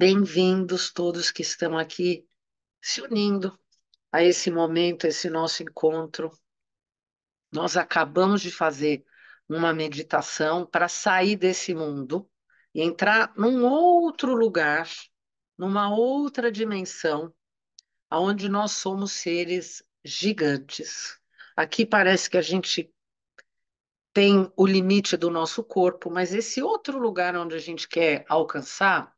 Bem-vindos todos que estão aqui se unindo a esse momento, a esse nosso encontro. Nós acabamos de fazer uma meditação para sair desse mundo e entrar num outro lugar, numa outra dimensão, onde nós somos seres gigantes. Aqui parece que a gente tem o limite do nosso corpo, mas esse outro lugar onde a gente quer alcançar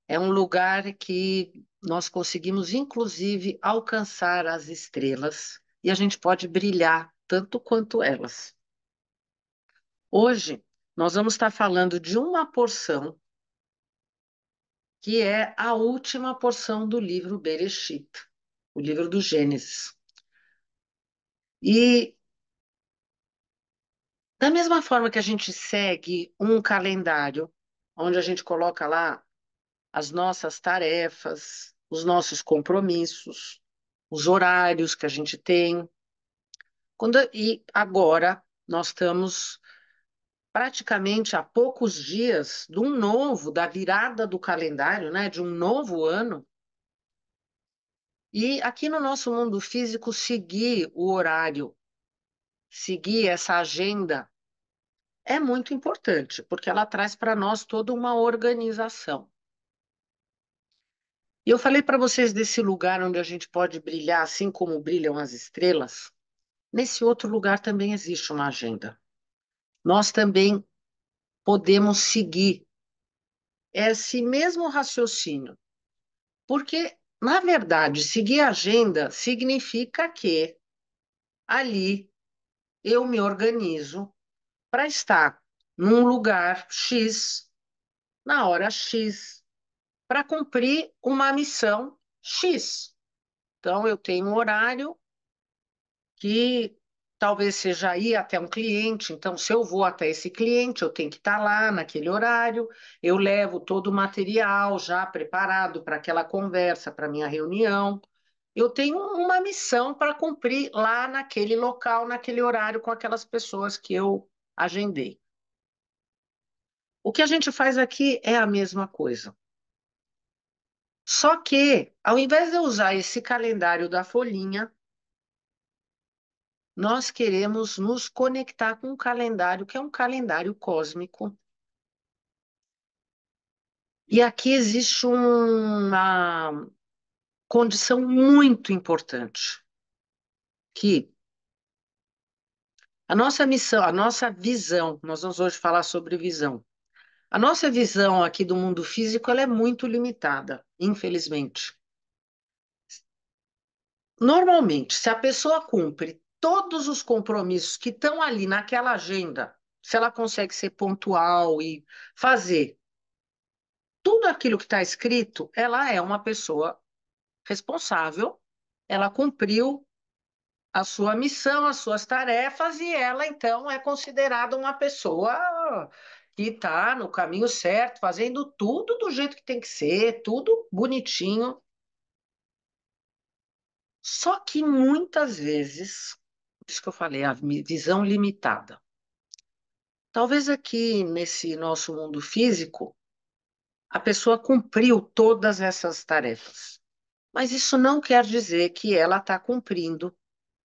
é um lugar que nós conseguimos, inclusive, alcançar as estrelas e a gente pode brilhar tanto quanto elas. Hoje, nós vamos estar falando de uma porção que é a última porção do livro Bereshit, o livro do Gênesis. E da mesma forma que a gente segue um calendário, onde a gente coloca lá as nossas tarefas, os nossos compromissos, os horários que a gente tem. E agora nós estamos praticamente há poucos dias de um novo, da virada do calendário, né, de um novo ano. E aqui no nosso mundo físico, seguir o horário, seguir essa agenda é muito importante, porque ela traz para nós toda uma organização. E eu falei para vocês desse lugar onde a gente pode brilhar assim como brilham as estrelas. Nesse outro lugar também existe uma agenda. Nós também podemos seguir esse mesmo raciocínio, porque, na verdade, seguir a agenda significa que ali eu me organizo para estar num lugar X, na hora X, para cumprir uma missão X. Então, eu tenho um horário que talvez seja ir até um cliente. Então, se eu vou até esse cliente, eu tenho que estar lá naquele horário. Eu levo todo o material já preparado para aquela conversa, para minha reunião. Eu tenho uma missão para cumprir lá naquele local, naquele horário, com aquelas pessoas que eu agendei. O que a gente faz aqui é a mesma coisa. Só que, ao invés de eu usar esse calendário da folhinha, nós queremos nos conectar com um calendário que é um calendário cósmico. E aqui existe uma condição muito importante, que a nossa missão, a nossa visão, nós vamos hoje falar sobre visão. A nossa visão aqui do mundo físico, ela é muito limitada, infelizmente. Normalmente, se a pessoa cumpre todos os compromissos que estão ali naquela agenda, se ela consegue ser pontual e fazer tudo aquilo que está escrito, ela é uma pessoa responsável, ela cumpriu a sua missão, as suas tarefas, e ela, então, é considerada uma pessoa que está no caminho certo, fazendo tudo do jeito que tem que ser, tudo bonitinho. Só que muitas vezes, por isso que eu falei, a visão limitada. Talvez aqui nesse nosso mundo físico, a pessoa cumpriu todas essas tarefas. Mas isso não quer dizer que ela está cumprindo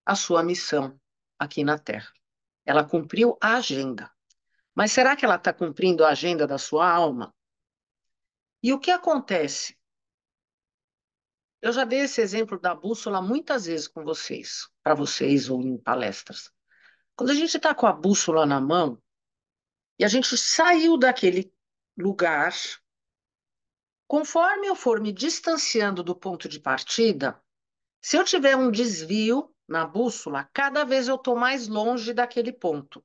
a sua missão aqui na Terra. Ela cumpriu a agenda. Mas será que ela está cumprindo a agenda da sua alma? E o que acontece? Eu já dei esse exemplo da bússola muitas vezes com vocês, para vocês ou em palestras. Quando a gente está com a bússola na mão e a gente saiu daquele lugar, conforme eu for me distanciando do ponto de partida, se eu tiver um desvio na bússola, cada vez eu estou mais longe daquele ponto.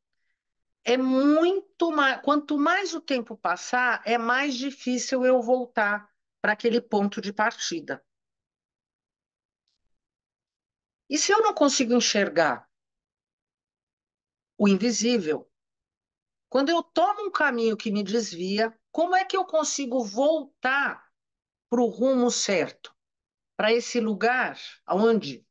É muito mais, quanto mais o tempo passar, é mais difícil eu voltar para aquele ponto de partida. E se eu não consigo enxergar o invisível, quando eu tomo um caminho que me desvia, como é que eu consigo voltar para o rumo certo, para esse lugar onde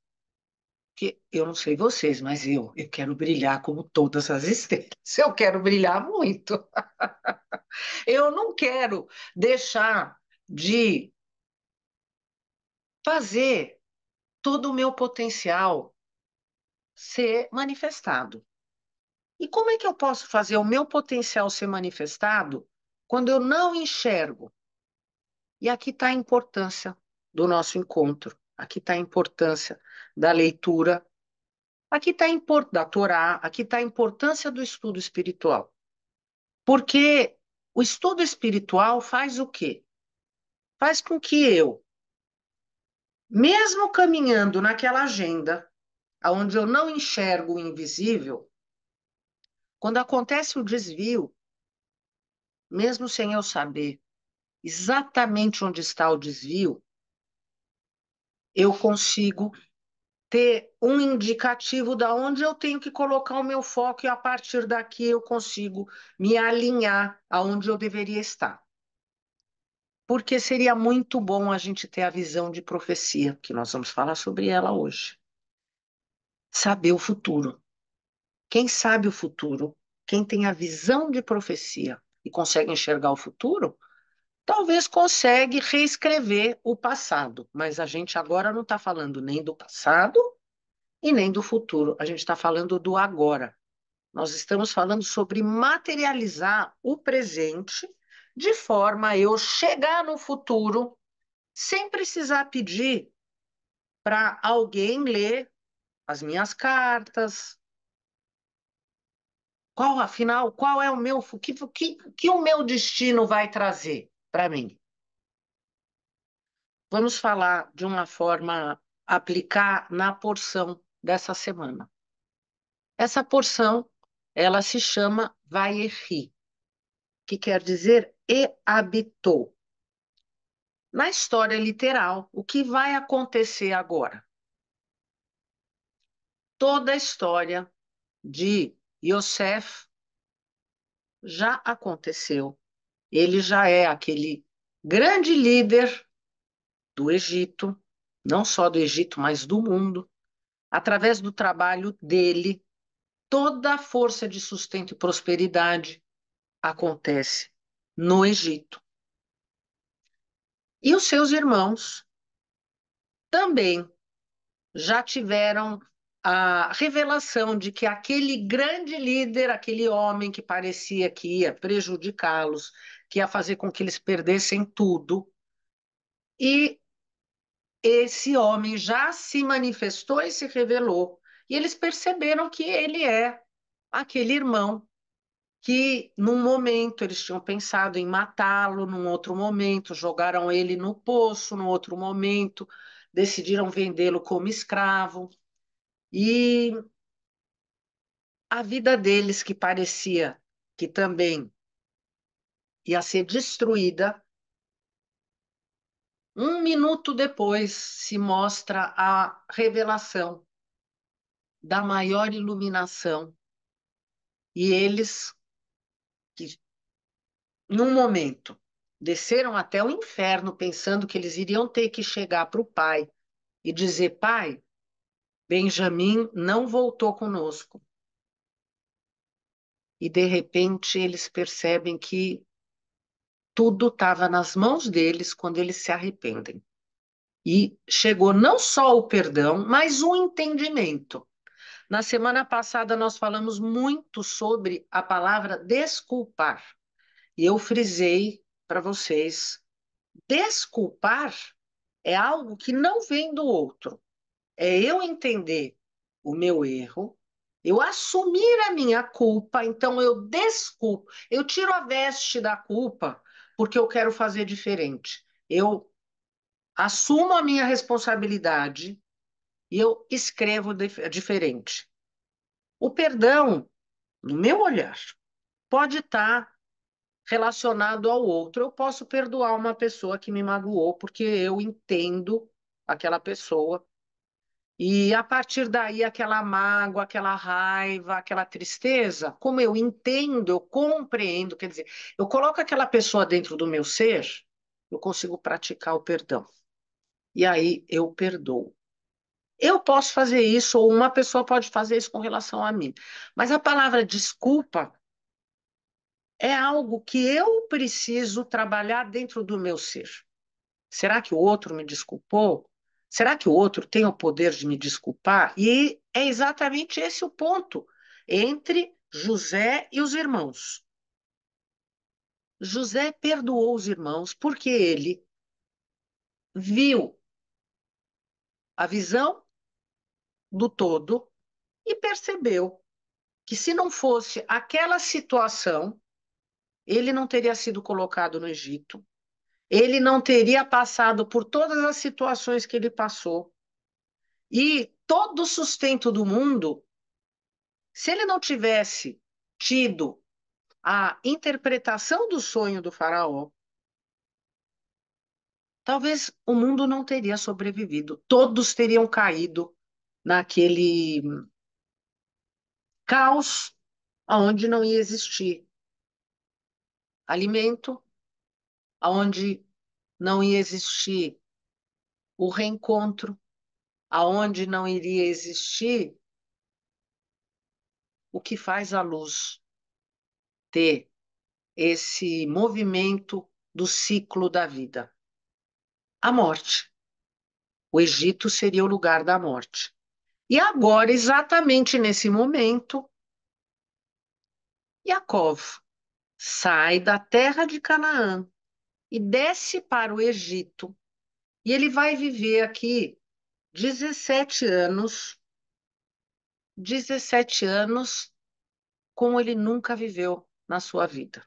Que eu não sei vocês, mas eu quero brilhar como todas as estrelas. Eu quero brilhar muito. Eu não quero deixar de fazer todo o meu potencial ser manifestado. E como é que eu posso fazer o meu potencial ser manifestado quando eu não enxergo? E aqui está a importância do nosso encontro, aqui está a importância da leitura, aqui está a importância da Torá, aqui está a importância do estudo espiritual. Porque o estudo espiritual faz o quê? Faz com que eu, mesmo caminhando naquela agenda, onde eu não enxergo o invisível, quando acontece o desvio, mesmo sem eu saber exatamente onde está o desvio, eu consigo ter um indicativo da onde eu tenho que colocar o meu foco e a partir daqui eu consigo me alinhar aonde eu deveria estar. Porque seria muito bom a gente ter a visão de profecia, que nós vamos falar sobre ela hoje. Saber o futuro. Quem sabe o futuro, quem tem a visão de profecia e consegue enxergar o futuro, talvez consegue reescrever o passado. Mas a gente agora não está falando nem do passado e nem do futuro. A gente está falando do agora. Nós estamos falando sobre materializar o presente de forma a eu chegar no futuro sem precisar pedir para alguém ler as minhas cartas. Qual, afinal, qual é o meu, que o meu destino vai trazer para mim? Vamos falar de uma forma aplicar na porção dessa semana. Essa porção, ela se chama Vaierri, que quer dizer e habitou. Na história literal, o que vai acontecer agora? Toda a história de Yosef já aconteceu. Ele já é aquele grande líder do Egito, não só do Egito, mas do mundo. Através do trabalho dele, toda a força de sustento e prosperidade acontece no Egito. E os seus irmãos também já tiveram a revelação de que aquele grande líder, aquele homem que parecia que ia prejudicá-los, que ia fazer com que eles perdessem tudo, e esse homem já se manifestou e se revelou. E eles perceberam que ele é aquele irmão que, num momento, eles tinham pensado em matá-lo, num outro momento, jogaram ele no poço, num outro momento, decidiram vendê-lo como escravo. E a vida deles, que parecia que também ia ser destruída, um minuto depois se mostra a revelação da maior iluminação. E eles, que num momento desceram até o inferno, pensando que eles iriam ter que chegar para o pai e dizer: pai, Benjamim não voltou conosco. E de repente eles percebem que tudo estava nas mãos deles quando eles se arrependem. E chegou não só o perdão, mas o entendimento. Na semana passada nós falamos muito sobre a palavra desculpar. E eu frisei para vocês, desculpar é algo que não vem do outro. É eu entender o meu erro, eu assumir a minha culpa, então eu desculpo, eu tiro a veste da culpa porque eu quero fazer diferente. Eu assumo a minha responsabilidade e eu escrevo diferente. O perdão, no meu olhar, pode estar relacionado ao outro. Eu posso perdoar uma pessoa que me magoou porque eu entendo aquela pessoa. E a partir daí, aquela mágoa, aquela raiva, aquela tristeza, como eu entendo, eu compreendo, quer dizer, eu coloco aquela pessoa dentro do meu ser, eu consigo praticar o perdão. E aí eu perdoo. Eu posso fazer isso, ou uma pessoa pode fazer isso com relação a mim. Mas a palavra desculpa é algo que eu preciso trabalhar dentro do meu ser. Será que o outro me desculpou? Será que o outro tem o poder de me desculpar? E é exatamente esse o ponto entre José e os irmãos. José perdoou os irmãos porque ele viu a visão do todo e percebeu que se não fosse aquela situação, ele não teria sido colocado no Egito, ele não teria passado por todas as situações que ele passou. E todo o sustento do mundo, se ele não tivesse tido a interpretação do sonho do faraó, talvez o mundo não teria sobrevivido. Todos teriam caído naquele caos onde não ia existir alimento, onde não ia existir o reencontro, aonde não iria existir o que faz a luz ter esse movimento do ciclo da vida. A morte. O Egito seria o lugar da morte. E agora, exatamente nesse momento, Yaakov sai da terra de Canaã e desce para o Egito. E ele vai viver aqui 17 anos, 17 anos como ele nunca viveu na sua vida.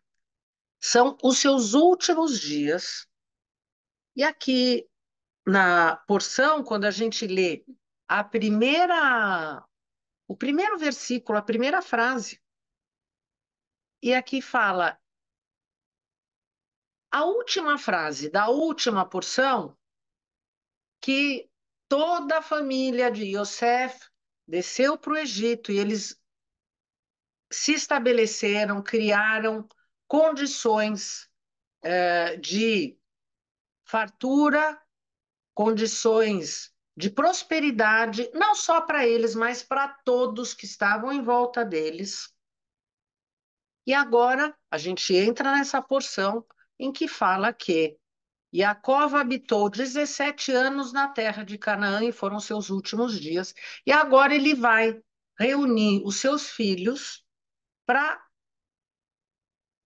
São os seus últimos dias. E aqui na porção, quando a gente lê a primeira, o primeiro versículo, a primeira frase, e aqui fala a última frase da última porção, que toda a família de Yosef desceu para o Egito e eles se estabeleceram, criaram condições de fartura, condições de prosperidade, não só para eles, mas para todos que estavam em volta deles. E agora a gente entra nessa porção em que fala que Jacó habitou 17 anos na terra de Canaã e foram seus últimos dias. E agora ele vai reunir os seus filhos para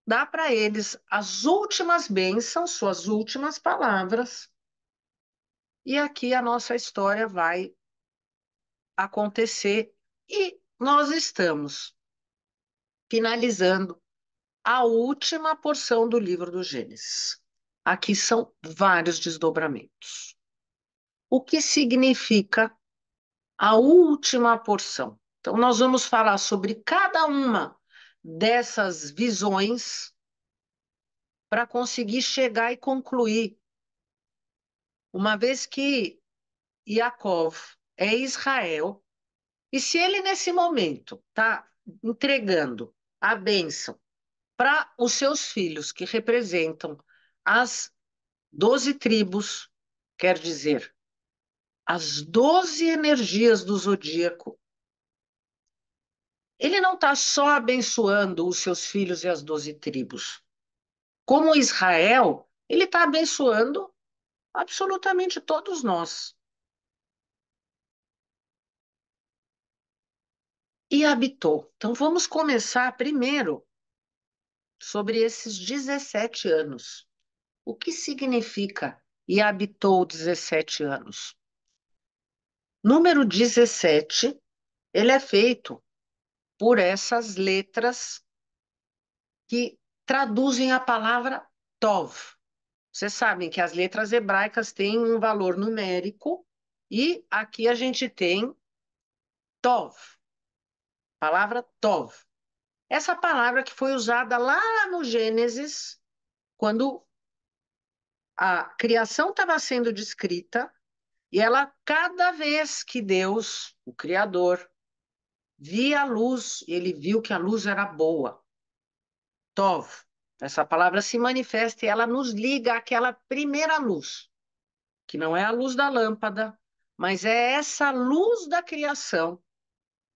dar para eles as últimas bênçãos, suas últimas palavras. E aqui a nossa história vai acontecer e nós estamos finalizando a última porção do livro do Gênesis. Aqui são vários desdobramentos. O que significa a última porção? Então, nós vamos falar sobre cada uma dessas visões para conseguir chegar e concluir. Uma vez que Yaakov é Israel, e se ele nesse momento está entregando a bênção para os seus filhos, que representam as 12 tribos, quer dizer, as 12 energias do zodíaco, ele não está só abençoando os seus filhos e as 12 tribos. Como Israel, ele está abençoando absolutamente todos nós. E habitou. Então vamos começar primeiro sobre esses 17 anos. O que significa e habitou 17 anos? Número 17, ele é feito por essas letras que traduzem a palavra Tov. Vocês sabem que as letras hebraicas têm um valor numérico e aqui a gente tem Tov, palavra Tov. Essa palavra que foi usada lá no Gênesis, quando a criação estava sendo descrita, e ela, cada vez que Deus, o Criador, via a luz, ele viu que a luz era boa. Tov. Essa palavra se manifesta e ela nos liga àquela primeira luz, que não é a luz da lâmpada, mas é essa luz da criação,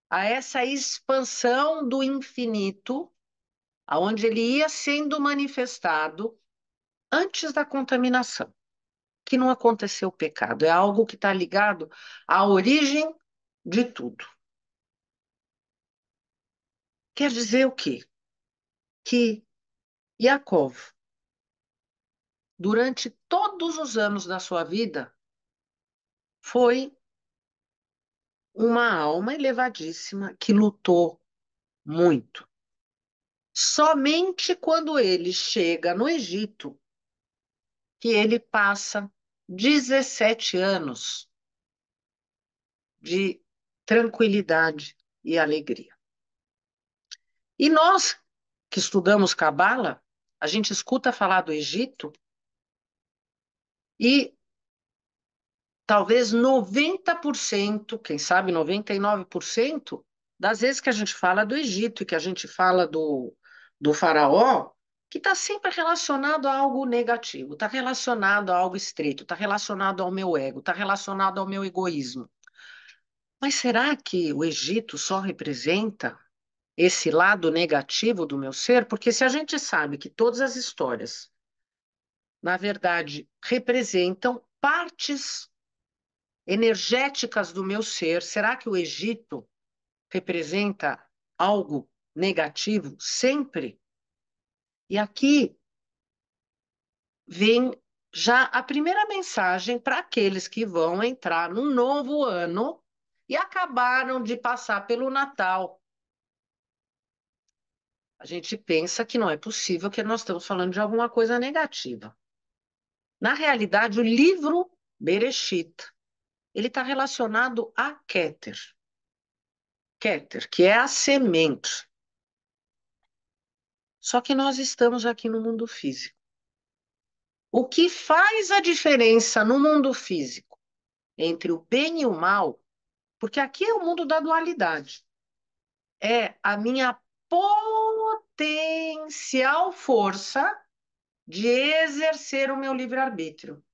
a essa expansão do infinito, aonde ele ia sendo manifestado antes da contaminação, que não aconteceu o pecado, é algo que está ligado à origem de tudo. Quer dizer o quê? Que Yaakov, durante todos os anos da sua vida, foi uma alma elevadíssima que lutou muito. Somente quando ele chega no Egito, que ele passa 17 anos de tranquilidade e alegria. E nós que estudamos Cabala, a gente escuta falar do Egito e talvez 90%, quem sabe 99% das vezes que a gente fala do Egito e que a gente fala do faraó, que está sempre relacionado a algo negativo, está relacionado a algo estreito, está relacionado ao meu ego, está relacionado ao meu egoísmo. Mas será que o Egito só representa esse lado negativo do meu ser? Porque se a gente sabe que todas as histórias, na verdade, representam partes energéticas do meu ser, será que o Egito representa algo negativo sempre? E aqui vem já a primeira mensagem para aqueles que vão entrar num novo ano e acabaram de passar pelo Natal. A gente pensa que não é possível que nós estamos falando de alguma coisa negativa. Na realidade, o livro Bereshit, ele está relacionado a Keter. Keter, que é a semente. Só que nós estamos aqui no mundo físico. O que faz a diferença no mundo físico entre o bem e o mal, porque aqui é o mundo da dualidade, é a minha potencial força de exercer o meu livre-arbítrio.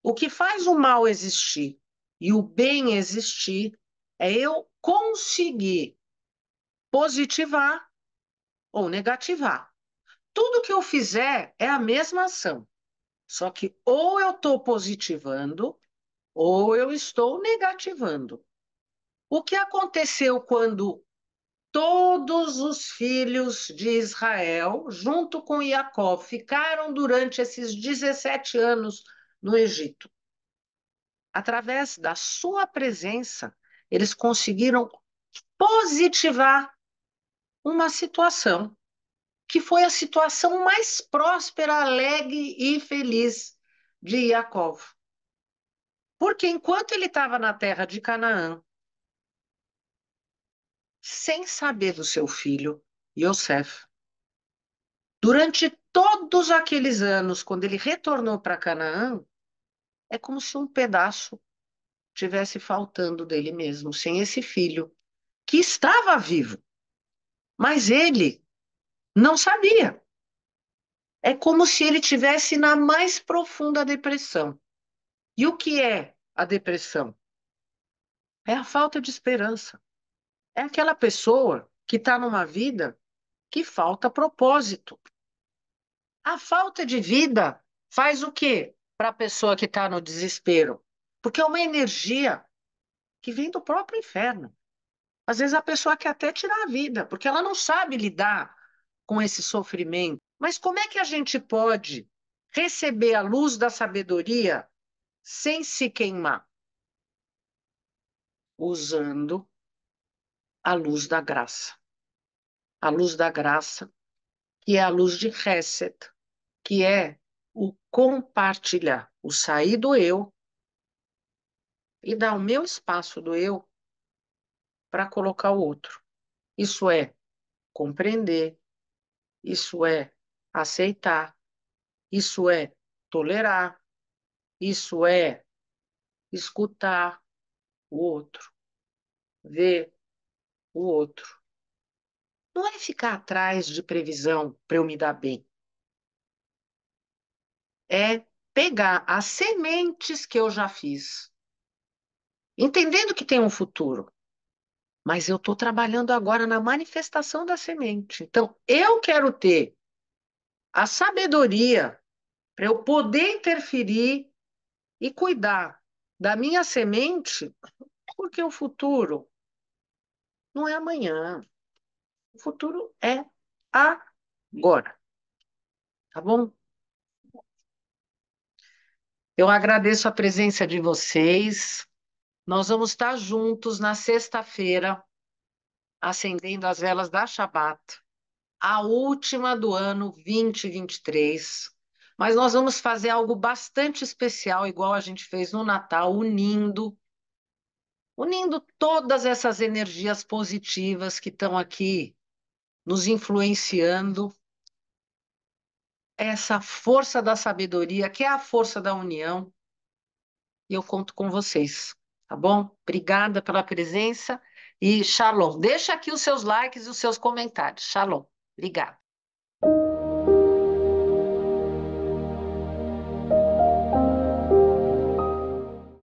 O que faz o mal existir e o bem existir é eu conseguir positivar ou negativar. Tudo que eu fizer é a mesma ação. Só que ou eu estou positivando ou eu estou negativando. O que aconteceu quando todos os filhos de Israel, junto com Jacó, ficaram durante esses 17 anos no Egito? Através da sua presença, eles conseguiram positivar uma situação que foi a situação mais próspera, alegre e feliz de Jacó. Porque enquanto ele estava na terra de Canaã, sem saber do seu filho, Yosef, durante todos aqueles anos, quando ele retornou para Canaã, é como se um pedaço tivesse faltando dele mesmo, sem esse filho, que estava vivo, mas ele não sabia. É como se ele tivesse na mais profunda depressão. E o que é a depressão? É a falta de esperança. É aquela pessoa que está numa vida que falta propósito. A falta de vida faz o quê para a pessoa que está no desespero? Porque é uma energia que vem do próprio inferno. Às vezes a pessoa quer até tirar a vida, porque ela não sabe lidar com esse sofrimento. Mas como é que a gente pode receber a luz da sabedoria sem se queimar? Usando a luz da graça. A luz da graça, que é a luz de Hesed, que é o compartilhar, o sair do eu e dar o meu espaço do eu para colocar o outro. Isso é compreender, isso é aceitar, isso é tolerar, isso é escutar o outro, ver o outro. Não é ficar atrás de previsão para eu me dar bem. É pegar as sementes que eu já fiz entendendo que tem um futuro, mas eu estou trabalhando agora na manifestação da semente. Então, eu quero ter a sabedoria para eu poder interferir e cuidar da minha semente, porque o futuro não é amanhã, o futuro é agora, tá bom? Eu agradeço a presença de vocês. Nós vamos estar juntos na sexta-feira, acendendo as velas da Shabat, a última do ano 2023. Mas nós vamos fazer algo bastante especial, igual a gente fez no Natal, unindo todas essas energias positivas que estão aqui nos influenciando, essa força da sabedoria, que é a força da união, e eu conto com vocês, tá bom? Obrigada pela presença e shalom. Deixa aqui os seus likes e os seus comentários. Shalom. Obrigada.